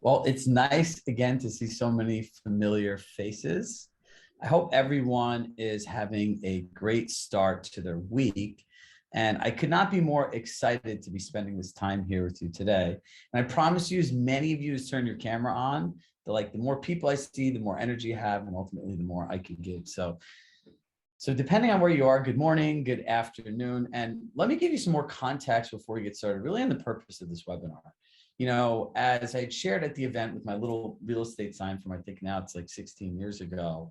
Well, it's nice again to see so many familiar faces. I hope everyone is having a great start to their week. And I could not be more excited to be spending this time here with you today. And I promise you, as many of you as turn your camera on, the more people I see, the more energy you have, and ultimately the more I can give. So depending on where you are, good morning, good afternoon. And let me give you some more context before we get started, really on the purpose of this webinar. As I shared at the event with my little real estate sign from, I think now it's like 16 years ago,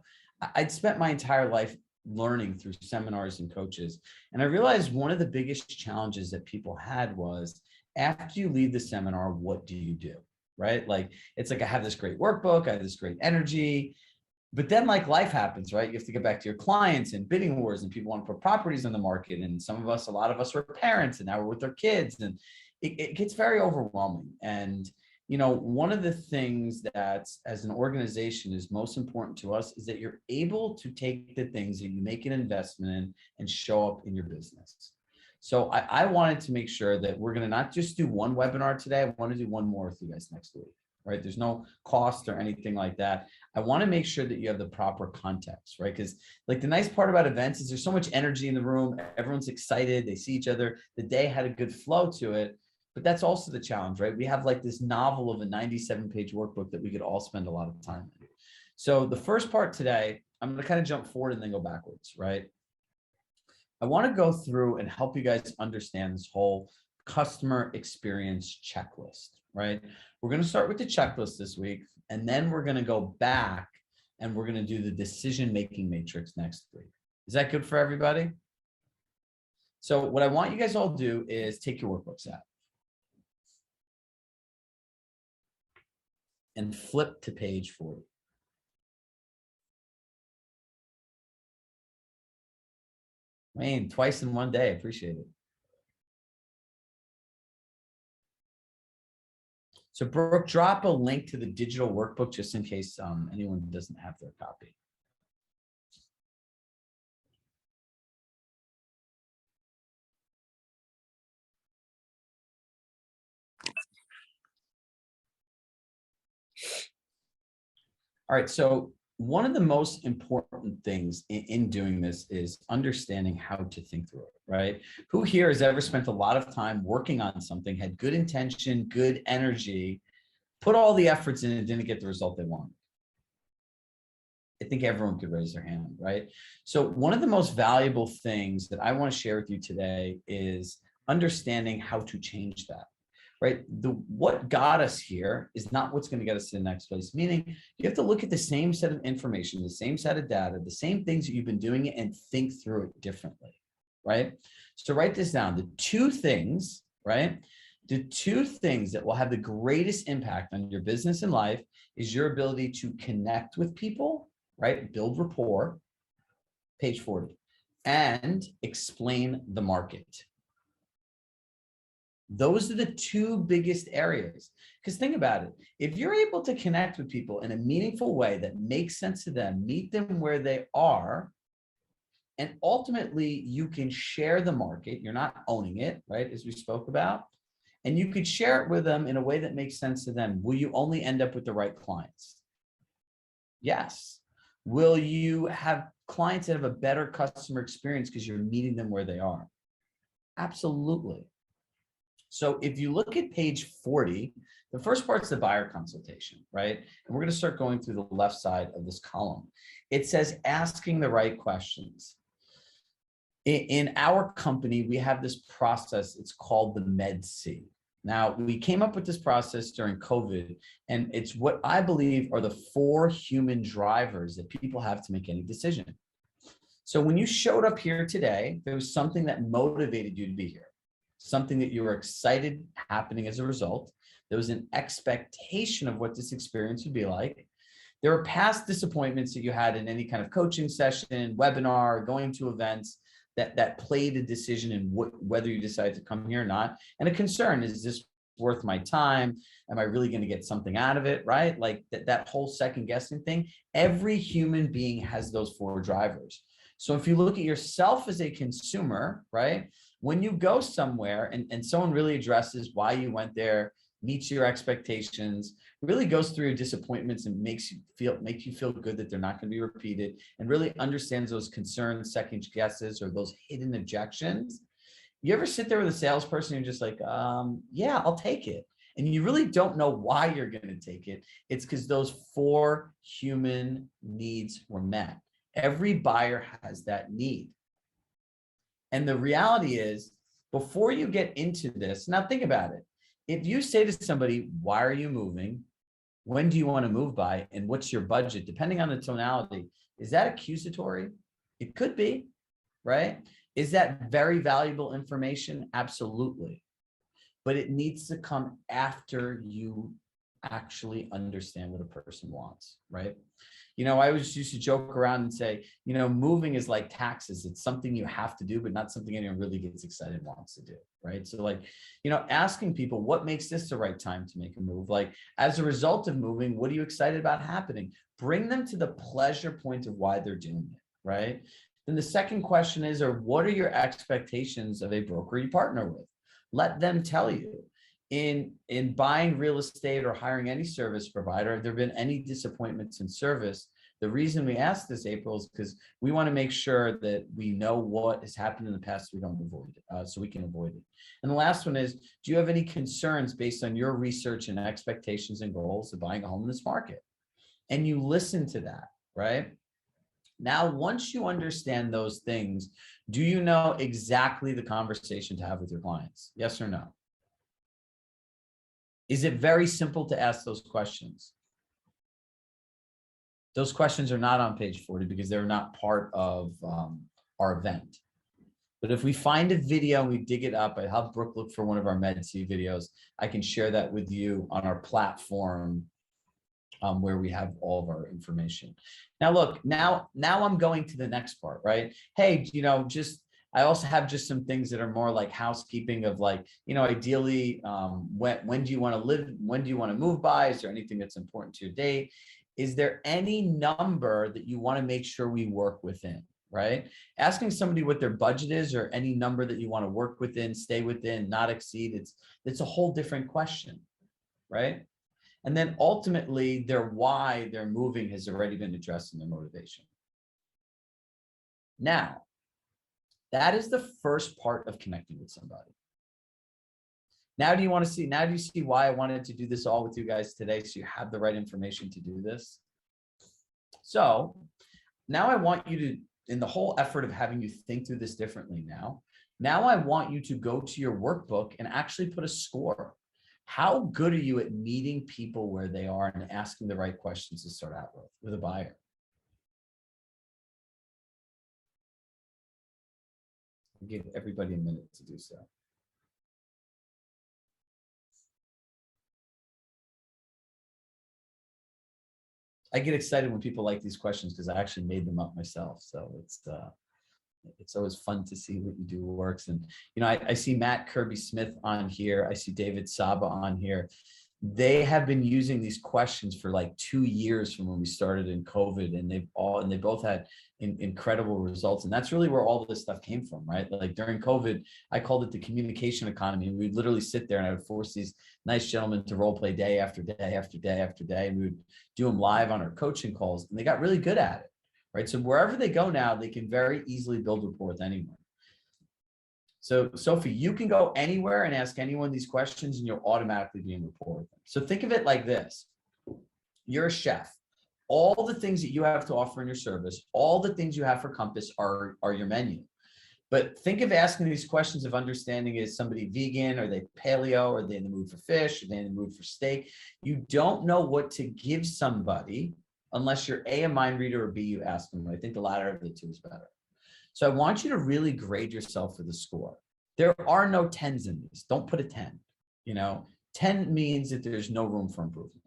I'd spent my entire life learning through seminars and coaches. And I realized one of the biggest challenges that people had was, after you leave the seminar, what do you do? Right? Like, it's like, I have this great workbook, I have this great energy, but then like life happens, right? You have to get back to your clients and bidding wars, and people want to put properties on the market. And a lot of us were parents, and now we're with our kids, and it gets very overwhelming. And, one of the things that as an organization is most important to us is that you're able to take the things that you make an investment in and show up in your business. So I wanted to make sure that we're going to not just do one webinar today. I want to do one more with you guys next week, right? There's no cost or anything like that. I want to make sure that you have the proper context, right? Because like the nice part about events is there's so much energy in the room. Everyone's excited. They see each other. The day had a good flow to it. But that's also the challenge, right? We have like this novel of a 97-page workbook that we could all spend a lot of time in. So the first part today, I'm going to kind of jump forward and then go backwards, right? I want to go through and help you guys understand this whole customer experience checklist, right? We're going to start with the checklist this week, and then we're going to go back and we're going to do the decision-making matrix next week. Is that good for everybody? So what I want you guys all to do is take your workbooks out and flip to page 40. Wayne, twice in one day. Appreciate it. So Brooke, drop a link to the digital workbook just in case anyone doesn't have their copy. All right, so one of the most important things in doing this is understanding how to think through it, right? Who here has ever spent a lot of time working on something, had good intention, good energy, put all the efforts in and didn't get the result they wanted? I think everyone could raise their hand, right? So one of the most valuable things that I want to share with you today is understanding how to change that, right? What got us here is not what's going to get us to the next place. Meaning you have to look at the same set of information, the same set of data, the same things that you've been doing and think through it differently, right? So write this down. The two things, right? The two things that will have the greatest impact on your business and life is your ability to connect with people, right? Build rapport, page 40, and explain the market. Those are the two biggest areas. Because think about it. If you're able to connect with people in a meaningful way that makes sense to them, meet them where they are, and ultimately you can share the market, you're not owning it, right? As we spoke about, and you could share it with them in a way that makes sense to them. Will you only end up with the right clients? Yes. Will you have clients that have a better customer experience because you're meeting them where they are? Absolutely. So if you look at page 40, the first part's the buyer consultation, right? And we're going to start going through the left side of this column. It says asking the right questions. In our company, we have this process. It's called the Med-C. Now, we came up with this process during COVID, and it's what I believe are the 4 human drivers that people have to make any decision. So when you showed up here today, there was something that motivated you to be here, something that you were excited happening as a result. There was an expectation of what this experience would be like. There were past disappointments that you had in any kind of coaching session, webinar, going to events that played a decision in whether you decide to come here or not. And a concern, is this worth my time? Am I really going to get something out of it, right? Like that whole second guessing thing. Every human being has those 4 drivers. So if you look at yourself as a consumer, right? When you go somewhere and someone really addresses why you went there, meets your expectations, really goes through your disappointments and makes you feel good that they're not going to be repeated, and really understands those concerns, second guesses, or those hidden objections. You ever sit there with a salesperson and you're just like, yeah, I'll take it. And you really don't know why you're going to take it. It's because those 4 human needs were met. Every buyer has that need. And the reality is, before you get into this, now think about it. If you say to somebody, why are you moving? When do you want to move by? And what's your budget? Depending on the tonality, is that accusatory? It could be, right? Is that very valuable information? Absolutely. But it needs to come after you actually understand what a person wants, right? I always used to joke around and say, moving is like taxes. It's something you have to do, but not something anyone really gets excited and wants to do, right? So like, asking people, what makes this the right time to make a move? Like, as a result of moving, what are you excited about happening? Bring them to the pleasure point of why they're doing it, right? Then the second question is, what are your expectations of a broker you partner with? Let them tell you. In buying real estate or hiring any service provider, have there been any disappointments in service? The reason we ask this, April, is because we want to make sure that we know what has happened in the past so we don't avoid it, so we can avoid it. And the last one is, do you have any concerns based on your research and expectations and goals of buying a home in this market? And you listen to that, right? Now, once you understand those things, do you know exactly the conversation to have with your clients? Yes or no? Is it very simple to ask those questions? Those questions are not on page 40 because they're not part of our event. But if we find a video and we dig it up, I have Brooke look for one of our MedC videos. I can share that with you on our platform where we have all of our information. Now, look, now I'm going to the next part, right? Hey, I also have just some things that are more like housekeeping of like, ideally, when do you want to live? When do you want to move by? Is there anything that's important to your date? Is there any number that you want to make sure we work within, right? Asking somebody what their budget is or any number that you want to work within, stay within, not exceed, it's a whole different question, right? And then ultimately their why they're moving has already been addressed in their motivation. Now, that is the first part of connecting with somebody. Now do you see why I wanted to do this all with you guys today, so you have the right information to do this? So now I want you to, in the whole effort of having you think through this differently now I want you to go to your workbook and actually put a score. How good are you at meeting people where they are and asking the right questions to start out with a buyer? I'll give everybody a minute to do so. I get excited when people like these questions because I actually made them up myself. So it's always fun to see what you do works. And, I see Matt Kirby Smith on here. I see David Saba on here. They have been using these questions for like 2 years from when we started in COVID, and they both had incredible results. And that's really where all this stuff came from, right? Like during COVID, I called it the communication economy. And we'd literally sit there and I would force these nice gentlemen to role play day after day after day after day. And we would do them live on our coaching calls, and they got really good at it, right? So wherever they go now, they can very easily build rapport with anyone. So Sophie, you can go anywhere and ask anyone these questions and you'll automatically be in rapport with them. So think of it like this. You're a chef. All the things that you have to offer in your service, all the things you have for Compass are your menu. But think of asking these questions of understanding, is somebody vegan? Are they paleo? Are they in the mood for fish? Are they in the mood for steak? You don't know what to give somebody unless you're A, a mind reader, or B, you ask them. I think the latter of the two is better. So I want you to really grade yourself for the score. There are no 10s in these. Don't put a 10. 10 means that there's no room for improvement.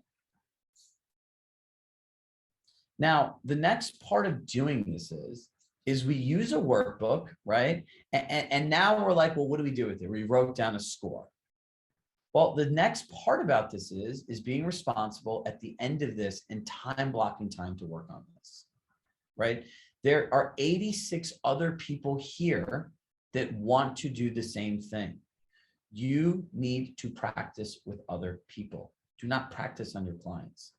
Now, the next part of doing this is we use a workbook, right? And now we're like, well, what do we do with it? We wrote down a score. Well, the next part about this is being responsible at the end of this and time blocking time to work on this, right? There are 86 other people here that want to do the same thing. You need to practice with other people. Do not practice on your clients.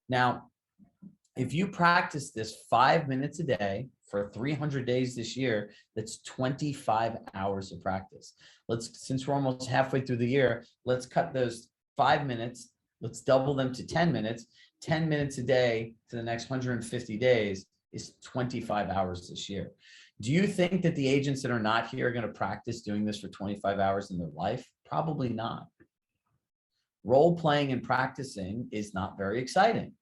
Now, if you practice this 5 minutes a day for 300 days this year, that's 25 hours of practice. Since we're almost halfway through the year, let's cut those 5 minutes. Let's double them to 10 minutes. 10 minutes a day to the next 150 days is 25 hours this year. Do you think that the agents that are not here are going to practice doing this for 25 hours in their life? Probably not. Role playing and practicing is not very exciting.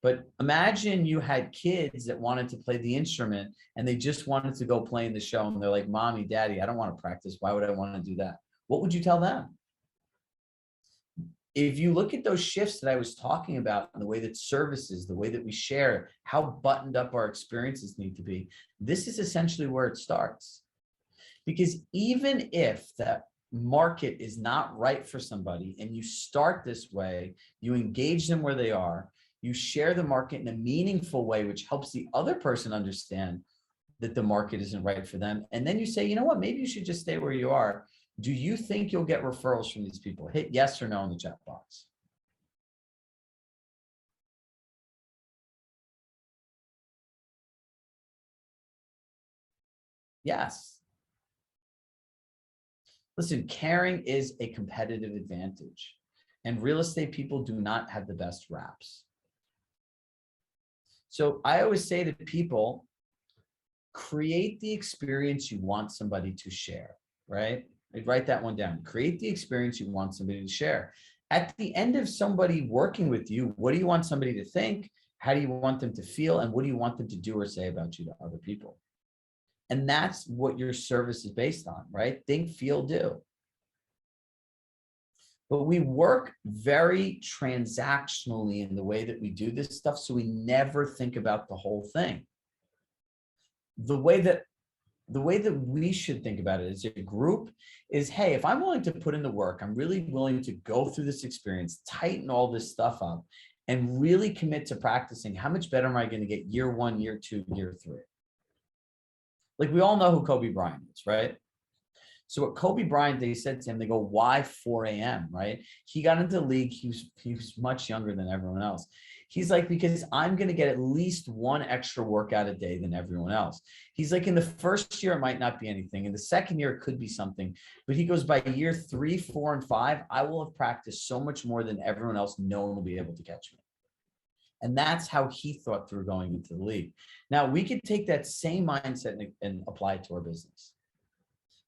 But imagine you had kids that wanted to play the instrument and they just wanted to go play in the show. And they're like, Mommy, Daddy, I don't want to practice. Why would I want to do that? What would you tell them? If you look at those shifts that I was talking about, and the way that services, the way that we share, how buttoned up our experiences need to be, this is essentially where it starts. Because even if that market is not right for somebody and you start this way, you engage them where they are, you share the market in a meaningful way, which helps the other person understand that the market isn't right for them. And then you say, you know what, maybe you should just stay where you are. Do you think you'll get referrals from these people? Hit yes or no in the chat box. Yes. Listen, caring is a competitive advantage, and real estate people do not have the best raps. So I always say to people, create the experience you want somebody to share, right? Write that one down. Create the experience you want somebody to share. At the end of somebody working with you, what do you want somebody to think? How do you want them to feel? And what do you want them to do or say about you to other people? And that's what your service is based on, right? Think, feel, do. But we work very transactionally in the way that we do this stuff, so we never think about the whole thing. The way that we should think about it as a group is, hey, if I'm willing to put in the work, I'm really willing to go through this experience, tighten all this stuff up, and really commit to practicing, how much better am I going to get year 1, year 2, year 3? Like, we all know who Kobe Bryant is, right? So what Kobe Bryant, they said to him, they go, why 4 a.m., right? He got into the league. He was much younger than everyone else. He's like, because I'm going to get at least one extra workout a day than everyone else. He's like, in the first year, it might not be anything. In the second year, it could be something. But he goes, by year 3, 4, and 5, I will have practiced so much more than everyone else. No one will be able to catch me. And that's how he thought through going into the league. Now, we could take that same mindset and apply it to our business.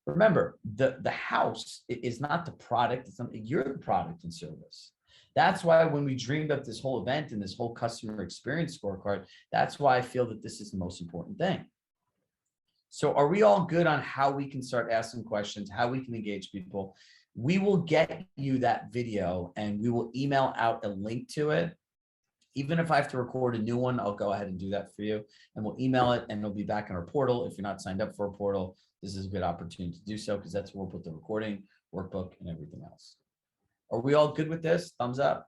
Remember, the house is not the product. It's something, you're the product and service. That's why when we dreamed up this whole event and this whole customer experience scorecard, that's why I feel that this is the most important thing. So are we all good on how we can start asking questions, how we can engage people? We will get you that video and we will email out a link to it. Even if I have to record a new one, I'll go ahead and do that for you. And we'll email it and it'll be back in our portal. If you're not signed up for a portal, this is a good opportunity to do so, because that's where we'll put the recording, workbook, and everything else. Are we all good with this? Thumbs up.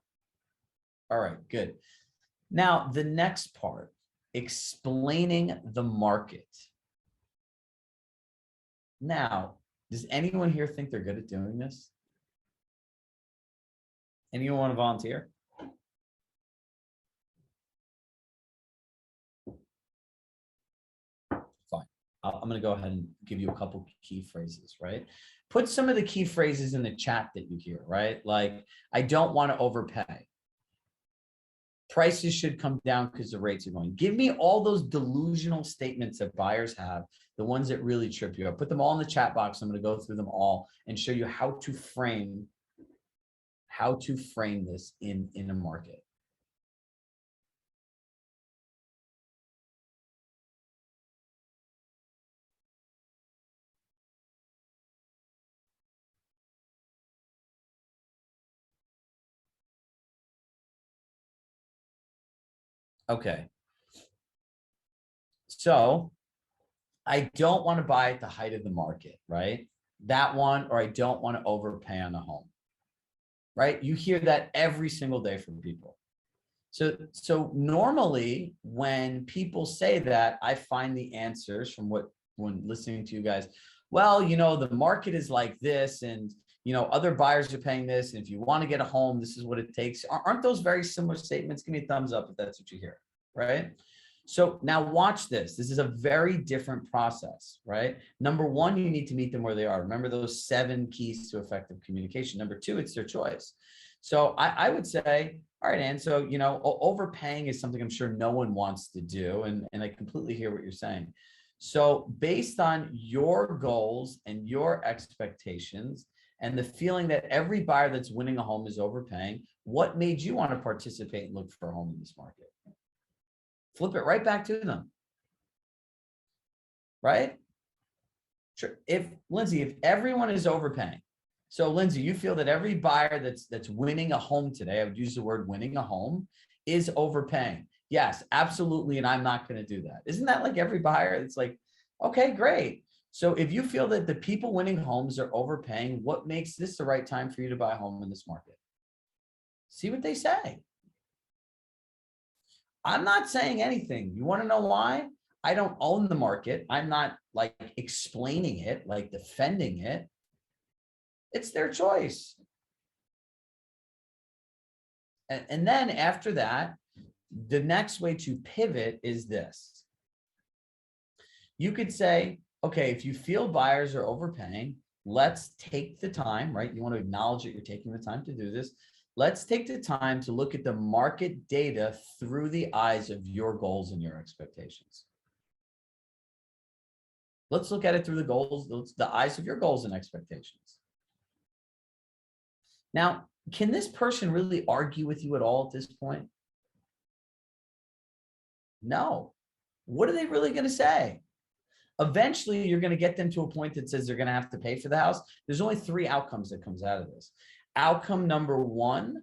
All right, good. Now, the next part, explaining the market. Now, does anyone here think they're good at doing this? Anyone want to volunteer? Fine. I'm going to go ahead and give you a couple key phrases, right? Put some of the key phrases in the chat that you hear, right? Like, I don't want to overpay. Prices should come down because the rates are going. Give me all those delusional statements that buyers have, the ones that really trip you up. Put them all in the chat box. I'm going to go through them all and show you how to frame this in a market. Okay. So I don't want to buy at the height of the market, right? That one, or I don't want to overpay on a home, right? You hear that every single day from people. So normally when people say that, I find the answers from when listening to you guys, well, the market is like this, and other buyers are paying this, and if you want to get a home, this is what it takes. Aren't those very similar statements? Give me a thumbs up if that's what you hear, right? So now watch this. This is a very different process, right? Number one, you need to meet them where they are. Remember those 7 keys to effective communication. Number 2, it's their choice. So I would say, all right, Ann, so, overpaying is something I'm sure no one wants to do. And I completely hear what you're saying. So based on your goals and your expectations and the feeling that every buyer that's winning a home is overpaying, what made you want to participate and look for a home in this market? Flip it right back to them, right? Sure. Lindsay, if everyone is overpaying, so Lindsay, you feel that every buyer that's winning a home today, I would use the word winning a home, is overpaying. Yes, absolutely. And I'm not going to do that. Isn't that like every buyer? It's like, okay, great. So if you feel that the people winning homes are overpaying, what makes this the right time for you to buy a home in this market? See what they say. I'm not saying anything. You want to know why? I don't own the market. I'm not like explaining it, like defending it. It's their choice. And then after that, the next way to pivot is this. You could say, okay, if you feel buyers are overpaying, let's take the time, right? You want to acknowledge that you're taking the time to do this. Let's take the time to look at the market data through the eyes of your goals and your expectations. Let's look at it through the eyes of your goals and expectations. Now, can this person really argue with you at all at this point? No. What are they really going to say? Eventually, you're going to get them to a point that says they're going to have to pay for the house. There's only 3 outcomes that comes out of this. Outcome number 1,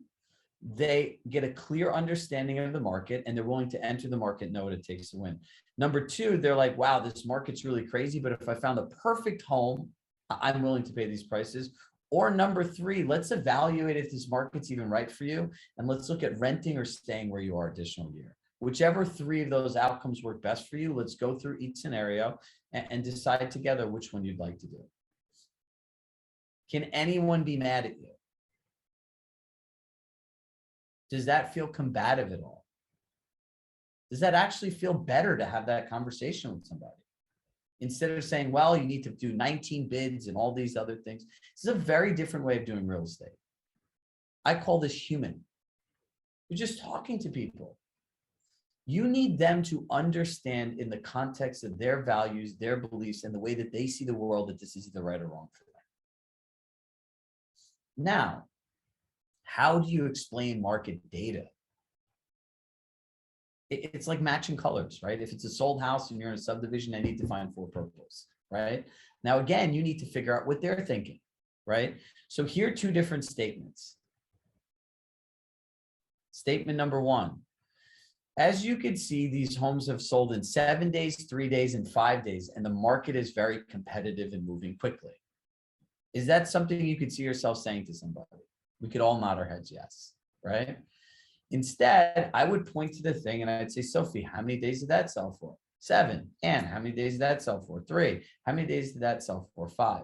they get a clear understanding of the market and they're willing to enter the market, know what it takes to win. Number 2, they're like, wow, this market's really crazy, but if I found the perfect home, I'm willing to pay these prices. Or number 3, let's evaluate if this market's even right for you, and let's look at renting or staying where you are additional year. Whichever 3 of those outcomes work best for you, let's go through each scenario and decide together which one you'd like to do. Can anyone be mad at you? Does that feel combative at all? Does that actually feel better to have that conversation with somebody? Instead of saying, well, you need to do 19 bids and all these other things. This is a very different way of doing real estate. I call this human. You're just talking to people. You need them to understand in the context of their values, their beliefs, and the way that they see the world, that this is either right or wrong for them. Now, how do you explain market data? It's like matching colors, right? If it's a sold house and you're in a subdivision, I need to find 4 purples, right? Now, again, you need to figure out what they're thinking, right? So here are 2 different statements. Statement number 1. As you can see, these homes have sold in 7 days, 3 days, and 5 days, and the market is very competitive and moving quickly. Is that something you could see yourself saying to somebody? We could all nod our heads yes, right? Instead, I would point to the thing and I'd say, Sophie, how many days did that sell for? 7. And how many days did that sell for? 3. How many days did that sell for? 5.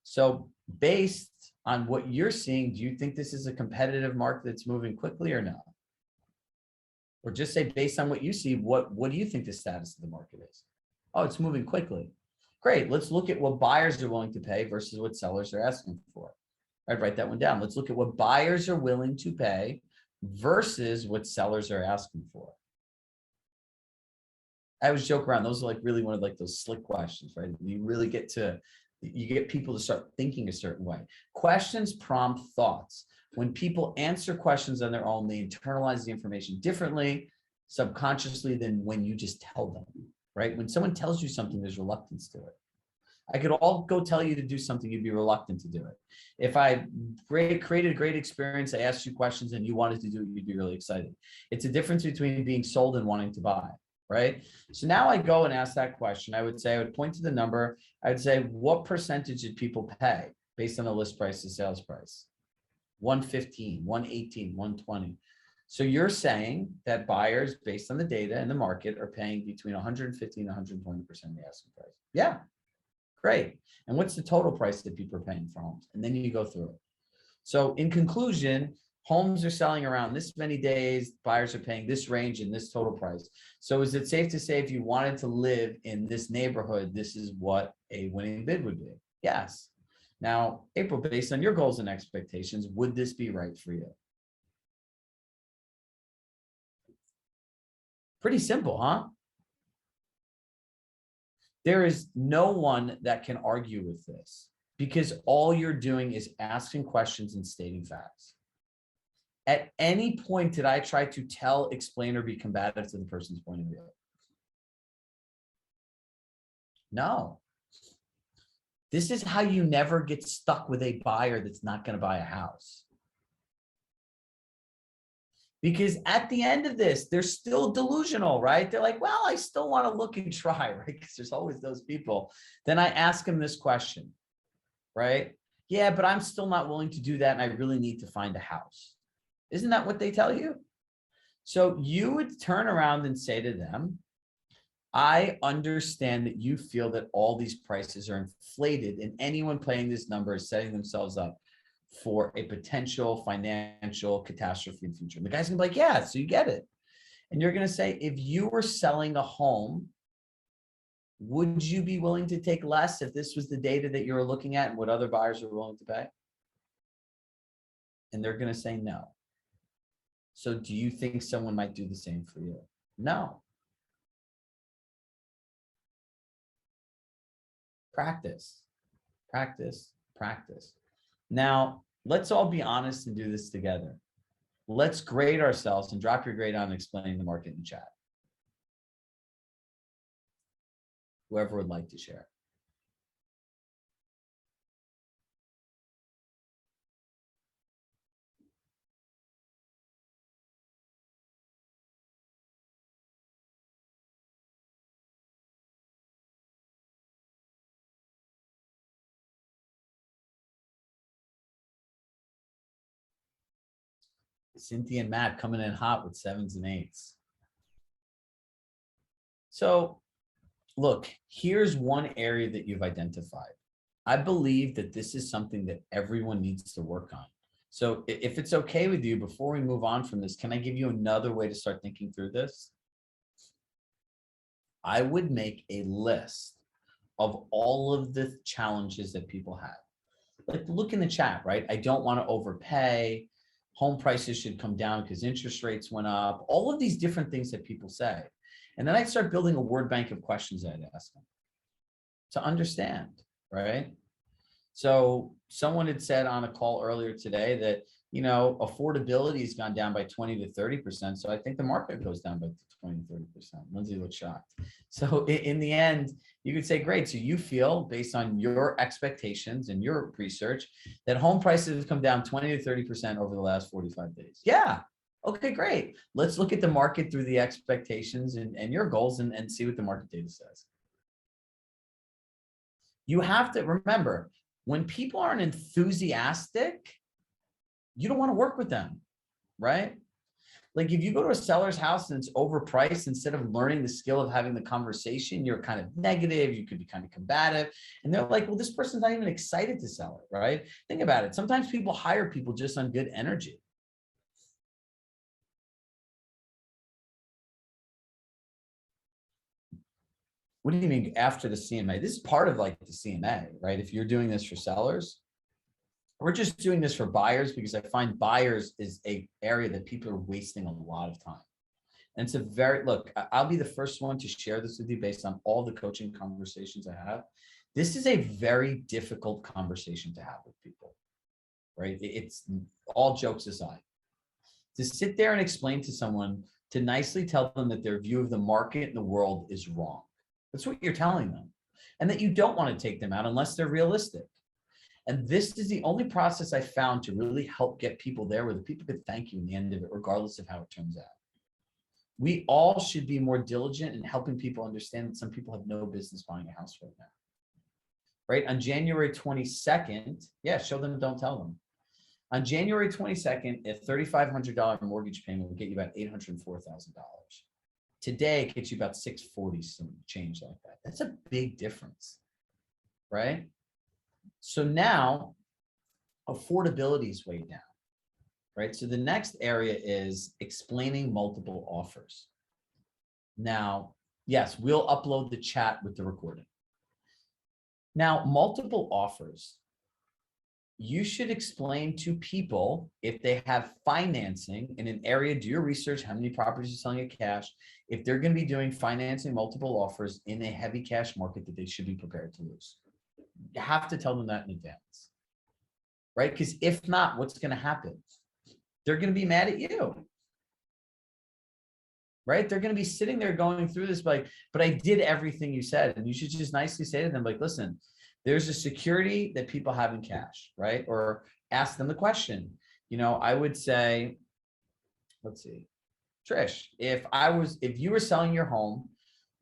So based on what you're seeing, do you think this is a competitive market that's moving quickly or no? Or just say, based on what you see, what do you think the status of the market is? Oh, it's moving quickly. Great. Let's look at what buyers are willing to pay versus what sellers are asking for. I'd write that one down. Let's look at what buyers are willing to pay versus what sellers are asking for. I always joke around. Those are like really one of like those slick questions, right? You really get people to start thinking a certain way. Questions prompt thoughts. When people answer questions on their own, they internalize the information differently, subconsciously, than when you just tell them, right? When someone tells you something, there's reluctance to it. I could all go tell you to do something, you'd be reluctant to do it. If I created a great experience, I asked you questions and you wanted to do it, you'd be really excited. It's a difference between being sold and wanting to buy, right? So now I go and ask that question. I would point to the number. I'd say, what percentage did people pay based on the list price to sales price? 115, 118, 120. So you're saying that buyers, based on the data and the market, are paying between 150 and 120% of the asking price. Yeah. Great. And what's the total price that people are paying for homes? And then you go through it. So in conclusion, homes are selling around this many days, buyers are paying this range and this total price. So is it safe to say if you wanted to live in this neighborhood, this is what a winning bid would be? Yes. Now, April, based on your goals and expectations, would this be right for you? Pretty simple, huh? There is no one that can argue with this because all you're doing is asking questions and stating facts. At any point, did I try to tell, explain, or be combative to the person's point of view? No. This is how you never get stuck with a buyer that's not going to buy a house. Because at the end of this, they're still delusional, right? They're like, well, I still want to look and try, right? Because there's always those people. Then I ask them this question, right? Yeah, but I'm still not willing to do that. And I really need to find a house. Isn't that what they tell you? So you would turn around and say to them, I understand that you feel that all these prices are inflated and anyone playing this number is setting themselves up for a potential financial catastrophe in the future. And the guy's gonna be like, yeah, so you get it. And you're gonna say, if you were selling a home, would you be willing to take less if this was the data that you were looking at and what other buyers are willing to pay? And they're gonna say no. So do you think someone might do the same for you? No. Practice, practice, practice. Now, let's all be honest and do this together. Let's grade ourselves and drop your grade on explaining the market in chat. Whoever would like to share. Cynthia and Matt coming in hot with 7s and 8s. So look, here's one area that you've identified. I believe that this is something that everyone needs to work on. So if it's okay with you, before we move on from this, can I give you another way to start thinking through this? I would make a list of all of the challenges that people have. Like look in the chat, right? I don't want to overpay. Home prices should come down because interest rates went up. All of these different things that people say. And then I'd start building a word bank of questions I'd ask them to understand, right? So someone had said on a call earlier today that, you know, affordability has gone down by 20 to 30%. So I think the market goes down by 20 to 30%. Lindsay looks shocked. So in the end, you could say, great. So you feel based on your expectations and your research that home prices have come down 20 to 30% over the last 45 days. Yeah. Okay, great. Let's look at the market through the expectations and your goals and see what the market data says. You have to remember, when people aren't enthusiastic, you don't want to work with them, right? Like if you go to a seller's house and it's overpriced, instead of learning the skill of having the conversation, you're kind of negative, you could be kind of combative. And they're like, well, this person's not even excited to sell it, right? Think about it. Sometimes people hire people just on good energy. What do you mean after the CMA? This is part of like the CMA, right? If you're doing this for sellers, we're just doing this for buyers because I find buyers is a area that people are wasting a lot of time. And it's a very, look, I'll be the first one to share this with you based on all the coaching conversations I have. This is a very difficult conversation to have with people, right? It's all jokes aside. To sit there and explain to someone, to nicely tell them that their view of the market and the world is wrong. That's what you're telling them. And that you don't want to take them out unless they're realistic. And this is the only process I found to really help get people there where the people could thank you in the end of it, regardless of how it turns out. We all should be more diligent in helping people understand that some people have no business buying a house right now. Right? On January 22nd, yeah, show them, don't tell them. On January 22nd, a $3,500 mortgage payment will get you about $804,000. Today, it gets you about $640, some change like that. That's a big difference. right? So now affordability is way down, right? So the next area is explaining multiple offers. Now, yes, we'll upload the chat with the recording. Now, multiple offers. You should explain to people if they have financing in an area, do your research, how many properties are selling at cash. If they're going to be doing financing multiple offers in a heavy cash market, that they should be prepared to lose. You have to tell them that in advance, right? Because if not, what's going to happen? They're going to be mad at you, right? They're going to be sitting there going through this like, but I did everything you said. And you should just nicely say to them, like, listen, there's a security that people have in cash, right? Or ask them the question. I would say, let's see, Trish, if you were selling your home,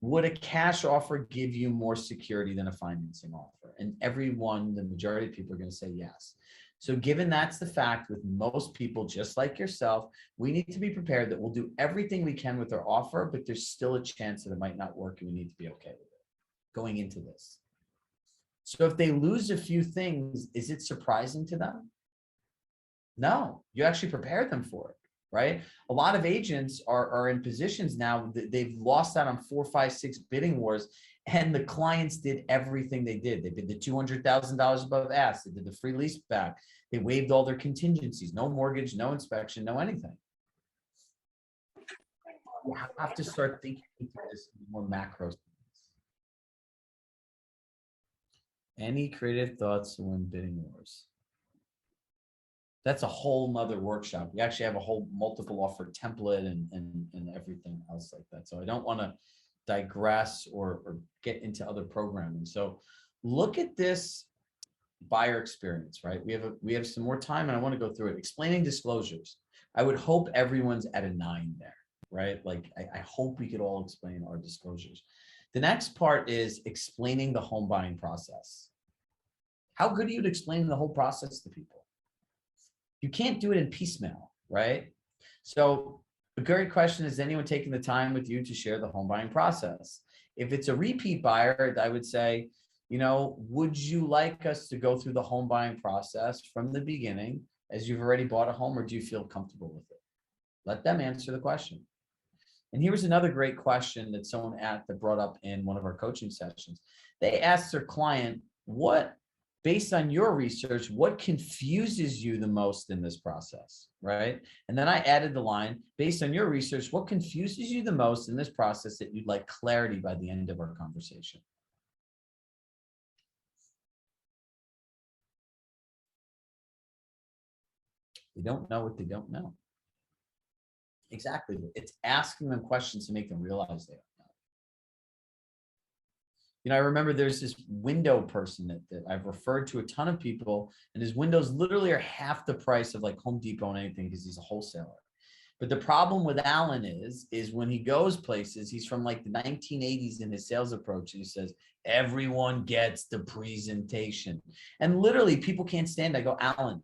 would a cash offer give you more security than a financing offer? And the majority of people are going to say yes. So given that's the fact with most people, just like yourself, we need to be prepared that we'll do everything we can with our offer, but there's still a chance that it might not work and we need to be okay with it going into this. So if they lose a few things, is it surprising to them? No, you actually prepare them for it, right? A lot of agents are in positions now that they've lost out on 4, 5, 6 bidding wars, and the clients did everything they did. They did the $200,000 above ask. They did the free lease back. They waived all their contingencies, no mortgage, no inspection, no anything. You have to start thinking into this more macro. Any creative thoughts when bidding wars? That's a whole nother workshop. We actually have a whole multiple offer template and everything else like that. So I don't want to digress or get into other programming. So look at this buyer experience, right? We have some more time and I want to go through it. Explaining disclosures. I would hope everyone's at a 9 there, right? Like I hope we could all explain our disclosures. The next part is explaining the home buying process. How good are you at explaining the whole process to people? You can't do it in piecemeal, right? So a great question is anyone taking the time with you to share the home buying process? If it's a repeat buyer, I would say, would you like us to go through the home buying process from the beginning as you've already bought a home, or do you feel comfortable with it? Let them answer the question. And here's another great question that someone that brought up in one of our coaching sessions. They asked their client, based on your research, what confuses you the most in this process, right? And then I added the line, based on your research, what confuses you the most in this process that you'd like clarity by the end of our conversation? They don't know what they don't know. Exactly. It's asking them questions to make them realize they don't know. I remember there's this window person that I've referred to a ton of people, and his windows literally are half the price of like Home Depot and anything because he's a wholesaler. But the problem with Alan is when he goes places, he's from like the 1980s in his sales approach. And he says, everyone gets the presentation. And literally people can't stand it. I go, Alan,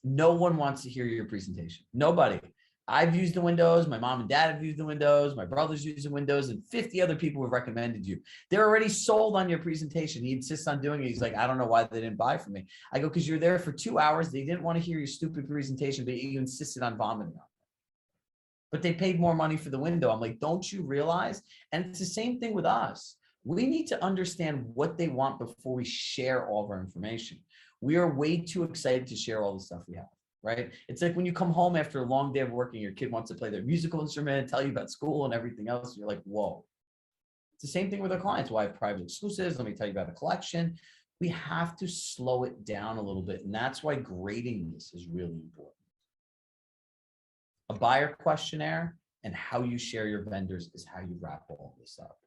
no one wants to hear your presentation. Nobody. I've used the windows. My mom and dad have used the windows. My brother's used the windows, and 50 other people have recommended you. They're already sold on your presentation. He insists on doing it. He's like, I don't know why they didn't buy from me. I go, because you're there for 2 hours. They didn't want to hear your stupid presentation, but you insisted on vomiting on it. But they paid more money for the window. I'm like, don't you realize? And it's the same thing with us. We need to understand what they want before we share all of our information. We are way too excited to share all the stuff we have. Right? It's like when you come home after a long day of working, your kid wants to play their musical instrument, tell you about school and everything else. You're like, whoa. It's the same thing with our clients. Well, I have private exclusives. Let me tell you about a collection. We have to slow it down a little bit. And that's why grading this is really important. A buyer questionnaire and how you share your vendors is how you wrap all this up.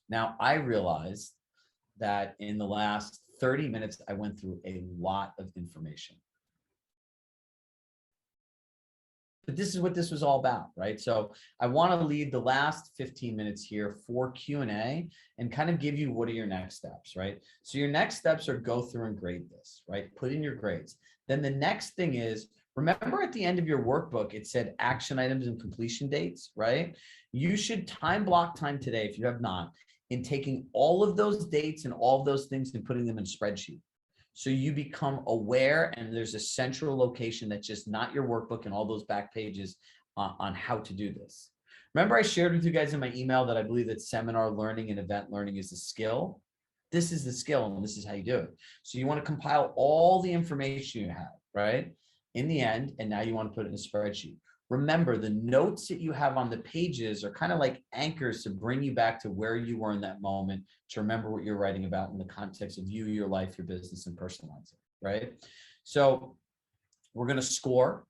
Now, I realized that in the last 30 minutes, I went through a lot of information. But this is what this was all about, right? So I want to leave the last 15 minutes here for Q&A and kind of give you what are your next steps, right? So your next steps are go through and grade this, right? Put in your grades. Then the next thing is, remember at the end of your workbook, it said action items and completion dates, right? You should time block time today, if you have not, in taking all of those dates and all of those things and putting them in a spreadsheet. So you become aware, and there's a central location that's just not your workbook and all those back pages on how to do this. Remember, I shared with you guys in my email that I believe that seminar learning and event learning is a skill. This is the skill, and this is how you do it. So you want to compile all the information you have, right, in the end, and now you want to put it in a spreadsheet. Remember, the notes that you have on the pages are kind of like anchors to bring you back to where you were in that moment, to remember what you're writing about in the context of you, your life, your business, and personalize it, right? So we're going to score.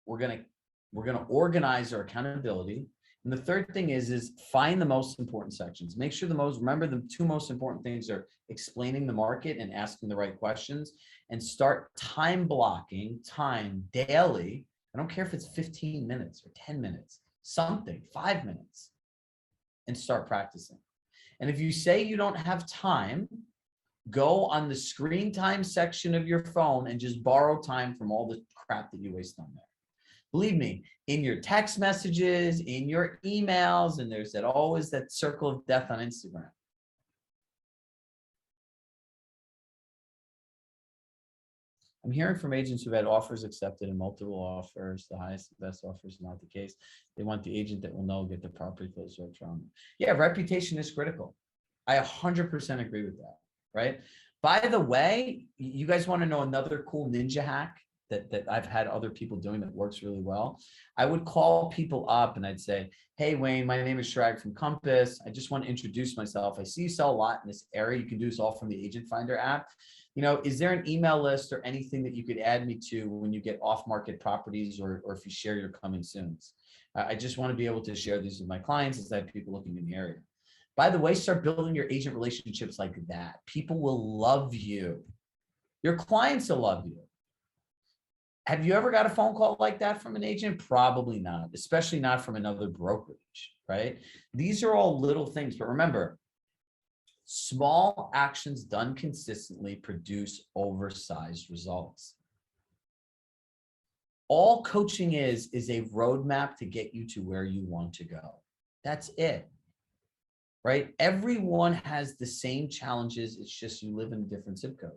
We're going to organize our accountability. And the third thing is find the most important sections. Make sure remember the two most important things are explaining the market and asking the right questions, and start time blocking time daily. I don't care if it's 15 minutes or 10 minutes, something, 5 minutes, and start practicing. And if you say you don't have time, go on the screen time section of your phone and just borrow time from all the crap that you waste on there. Believe me, in your text messages, in your emails, and there's always that circle of death on Instagram. I'm hearing from agents who've had offers accepted and multiple offers. The highest, the best offer is not the case. They want the agent that will know, get the property closed right from them. Yeah, reputation is critical. I 100% agree with that, right? By the way, you guys want to know another cool ninja hack that I've had other people doing that works really well? I would call people up and I'd say, hey, Wayne, my name is Chirag from Compass. I just want to introduce myself. I see you sell a lot in this area. You can do this all from the Agent Finder app. You know, is there an email list or anything that you could add me to when you get off-market properties, or if you share your coming soons? I just want to be able to share these with my clients as I have people looking in the area. By the way, start building your agent relationships like that. People will love you. Your clients will love you. Have you ever got a phone call like that from an agent? Probably not, especially not from another brokerage, right? These are all little things, but remember, small actions done consistently produce oversized results. All coaching is a roadmap to get you to where you want to go. That's it, right? Everyone has the same challenges. It's just you live in a different zip code.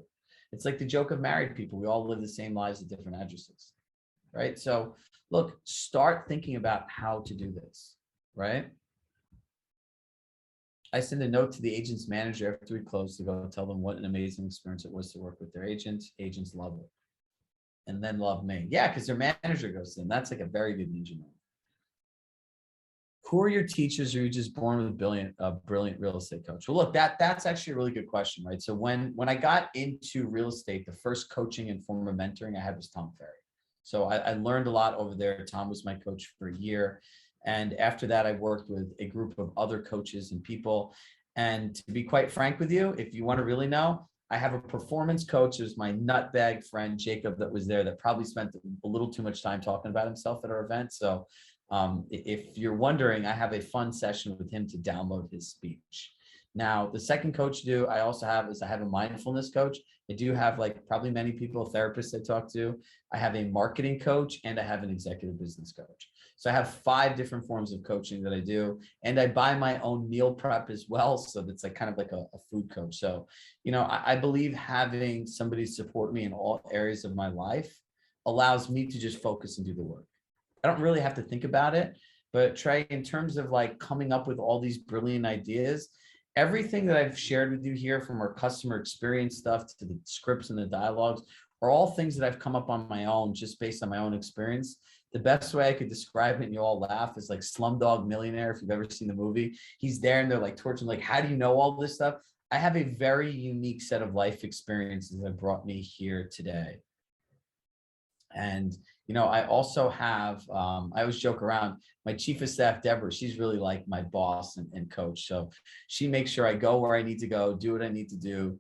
It's like the joke of married people. We all live the same lives at different addresses, right? So look, start thinking about how to do this, right? I send a note to the agent's manager after we close to go tell them what an amazing experience it was to work with their agents. Agents love it. And then love me. Yeah, because their manager goes to them. That's like a very good ninja move. Who are your teachers? Or are you just born with a brilliant real estate coach? Well, look, that's actually a really good question, right? So when I got into real estate, the first coaching and form of mentoring I had was Tom Ferry. So I learned a lot over there. Tom was my coach for a year. And after that, I worked with a group of other coaches and people. And to be quite frank with you, if you want to really know, I have a performance coach. There's my nutbag friend, Jacob, that was there that probably spent a little too much time talking about himself at our event. So if you're wondering, I have a fun session with him to download his speech. Now, the second coach I also have is I have a mindfulness coach. I do have, like probably many people, therapists I talk to. I have a marketing coach and I have an executive business coach. So I have 5 different forms of coaching that I do. And I buy my own meal prep as well. So that's like kind of like a food coach. So, you know, I believe having somebody support me in all areas of my life allows me to just focus and do the work. I don't really have to think about it, but Trey, in terms of like coming up with all these brilliant ideas, everything that I've shared with you here, from our customer experience stuff to the scripts and the dialogues, are all things that I've come up on my own, just based on my own experience. The best way I could describe it, and you all laugh, is like Slumdog Millionaire. If you've ever seen the movie, he's there and they're like torturing, like, how do you know all this stuff? I have a very unique set of life experiences that brought me here today. And, you know, I also have, I always joke around, my chief of staff, Deborah, she's really like my boss and coach. So she makes sure I go where I need to go, do what I need to do.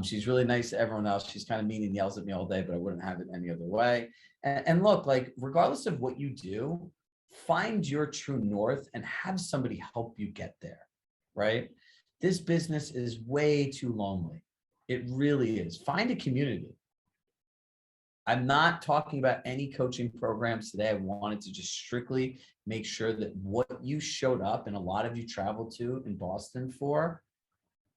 She's really nice to everyone else. She's kind of mean and yells at me all day, but I wouldn't have it any other way. And look, like, regardless of what you do, find your true north and have somebody help you get there, right? This business is way too lonely. It really is. Find a community. I'm not talking about any coaching programs today. I wanted to just strictly make sure that what you showed up and a lot of you traveled to in Boston for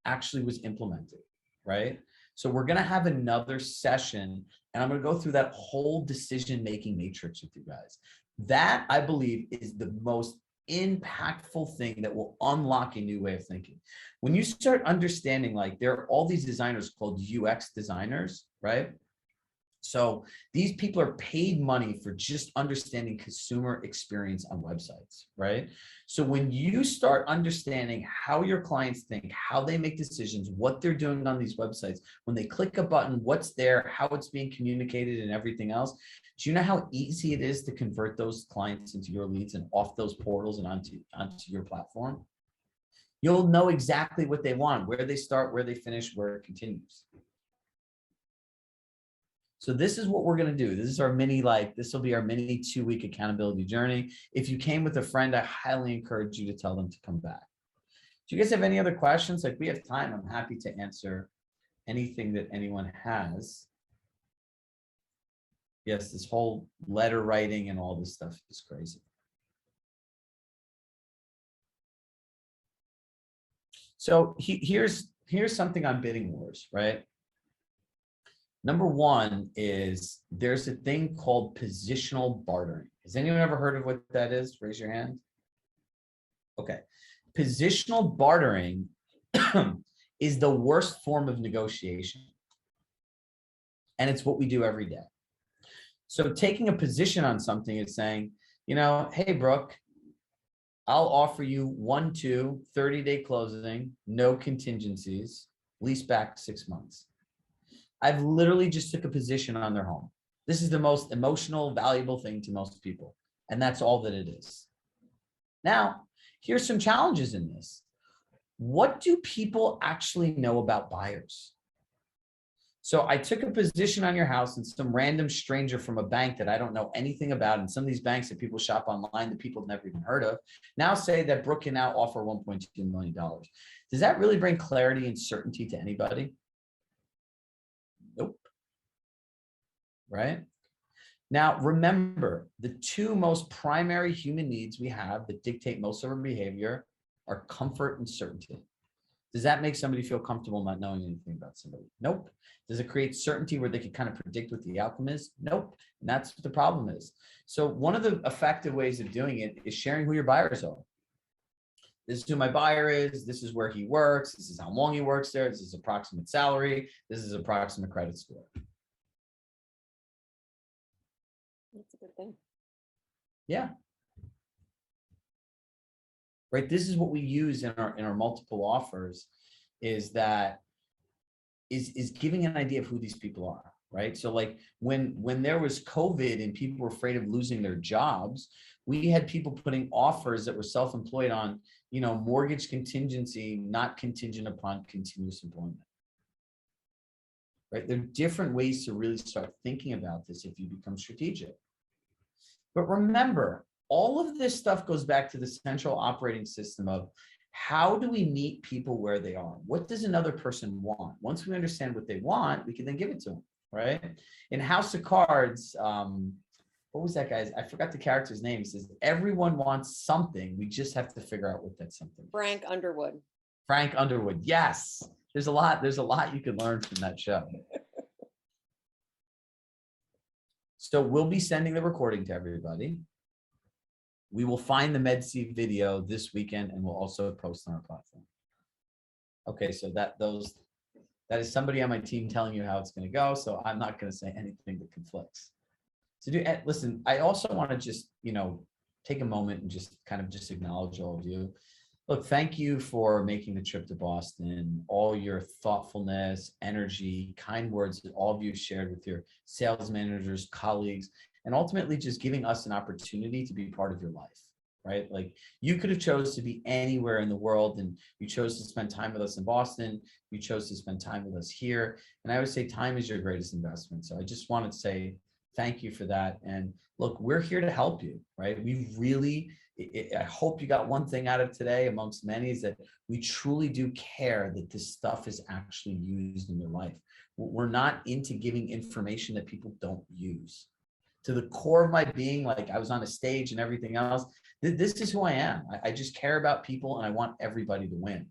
actually was implemented, right? So we're going to have another session and I'm going to go through that whole decision-making matrix with you guys. That, I believe, is the most impactful thing that will unlock a new way of thinking. When you start understanding, like, there are all these designers called UX designers, right? So these people are paid money for just understanding consumer experience on websites, right? So when you start understanding how your clients think, how they make decisions, what they're doing on these websites, when they click a button, what's there, how it's being communicated and everything else, do you know how easy it is to convert those clients into your leads and off those portals and onto your platform? You'll know exactly what they want, where they start, where they finish, where it continues. So this is what we're going to do. This is our mini, this will be our mini 2-week accountability journey. If you came with a friend, I highly encourage you to tell them to come back. Do you guys have any other questions? Like, we have time. I'm happy to answer anything that anyone has. Yes, this whole letter writing and all this stuff is crazy. So here's something on bidding wars, right? Number one is there's a thing called positional bartering. Has anyone ever heard of what that is? Raise your hand. Okay. Positional bartering is the worst form of negotiation. And it's what we do every day. So taking a position on something is saying, you know, hey, Brooke, I'll offer you 1, 2, 30-day closing, no contingencies, lease back 6 months. I've literally just took a position on their home. This is the most emotional, valuable thing to most people. And that's all that it is. Now, here's some challenges in this. What do people actually know about buyers? So I took a position on your house and some random stranger from a bank that I don't know anything about, and some of these banks that people shop online that people have never even heard of, now say that Brooke can now offer $1.2 million. Does that really bring clarity and certainty to anybody? Nope. Right? Now, remember, the two most primary human needs we have that dictate most of our behavior are comfort and certainty. Does that make somebody feel comfortable not knowing anything about somebody? Nope. Does it create certainty where they can kind of predict what the outcome is? Nope. And that's what the problem is. So one of the effective ways of doing it is sharing who your buyers are. This is who my buyer is. This is where he works. This is how long he works there. This is approximate salary. This is approximate credit score. That's a good thing. Yeah. Right. This is what we use in our multiple offers, is giving an idea of who these people are. Right. So like when there was COVID and people were afraid of losing their jobs, we had people putting offers that were self-employed on, you know, mortgage contingency, not contingent upon continuous employment. Right. There are different ways to really start thinking about this if you become strategic. But remember, all of this stuff goes back to the central operating system of how do we meet people where they are? What does another person want? Once we understand what they want, we can then give it to them, right? In House of Cards, what was that guy's? I forgot the character's name. He says, everyone wants something. We just have to figure out what that something is. Frank Underwood. Frank Underwood. Yes. There's a lot you can learn from that show. So we'll be sending the recording to everybody. We will find the MedC video this weekend and we'll also post on our platform. Okay, so that is somebody on my team telling you how it's going to go. So I'm not going to say anything that conflicts. Listen, I also want to just, take a moment and just acknowledge all of you. Look, thank you for making the trip to Boston, all your thoughtfulness, energy, kind words that all of you shared with your sales managers, colleagues, and ultimately just giving us an opportunity to be part of your life, right? Like, you could have chose to be anywhere in the world and you chose to spend time with us in Boston. You chose to spend time with us here. And I would say time is your greatest investment. So I just wanted to say thank you for that. And look, we're here to help you, right? I hope you got one thing out of today amongst many, is that we truly do care that this stuff is actually used in your life. We're not into giving information that people don't use. To the core of my being, like I was on a stage and everything else, this is who I am. I just care about people and I want everybody to win.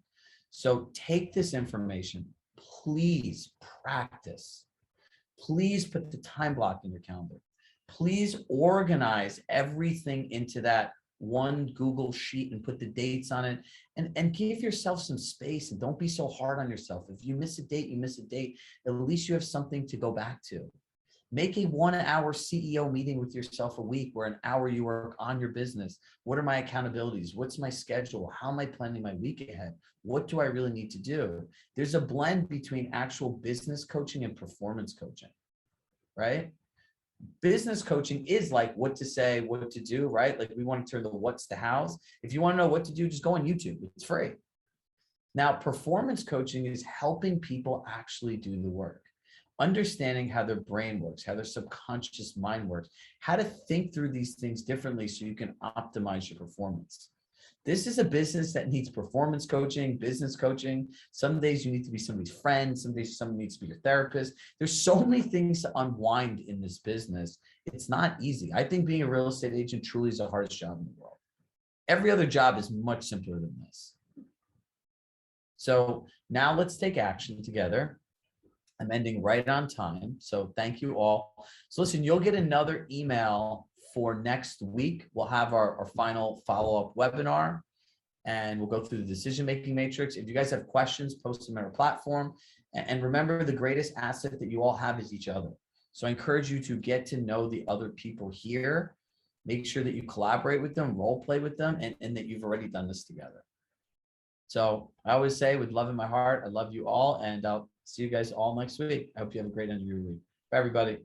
So take this information, please practice. Please put the time block in your calendar. Please organize everything into that one Google sheet and put the dates on it, and give yourself some space and don't be so hard on yourself. If you miss a date, you miss a date. At least you have something to go back to. Make a 1-hour CEO meeting with yourself a week where an hour you work on your business. What are my accountabilities? What's my schedule? How am I planning my week ahead? What do I really need to do? There's a blend between actual business coaching and performance coaching, right? Business coaching is like what to say, what to do, right? Like we want to turn the what's to hows. If you want to know what to do, just go on YouTube. It's free. Now, performance coaching is helping people actually do the work, understanding how their brain works, how their subconscious mind works, how to think through these things differently so you can optimize your performance. This is a business that needs performance coaching, business coaching. Some days you need to be somebody's friend. Some days someone needs to be your therapist. There's so many things to unwind in this business. It's not easy. I think being a real estate agent truly is the hardest job in the world. Every other job is much simpler than this. So now let's take action together. I'm ending right on time. So thank you all. So listen, you'll get another email for next week. We'll have our final follow-up webinar and we'll go through the decision-making matrix. If you guys have questions, post them on our platform. And remember, the greatest asset that you all have is each other. So I encourage you to get to know the other people here. Make sure that you collaborate with them, role play with them, and that you've already done this together. So I always say with love in my heart, I love you all, and I'll see you guys all next week. I hope you have a great end of your week. Bye, everybody.